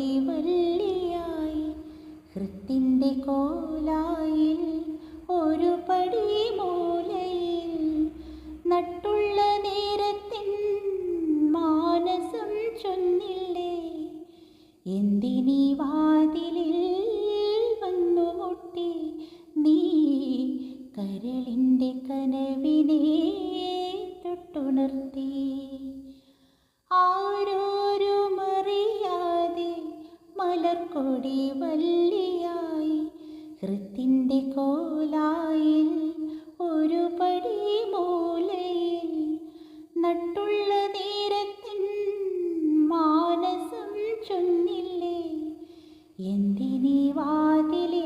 മലർക്കൊടി വള്ളിയായി ഹൃത്തിൻ്റെ കോലായിൽ ഒരു പടി മൂലയിൽ നട്ടുള്ള നേരത്തിൻ മാനസം ചൊന്നില്ലേ എന്തിനീ വാതിലിൽ വന്നു മുട്ടി നീ കരളിൻ്റെ കനവിനെ തൊട്ടുണർത്തി ആരോരുമറിയാതെ മലർക്കൊടി വള്ളിയായി ഹൃത്തിൻ്റെ കോലായിൽ ഒരു പടി മൂലയിൽ നട്ടുള്ള നേരത്തിൻ മാനസം ചൊന്നില്ലേ എന്തിനീ വാതിലിൽ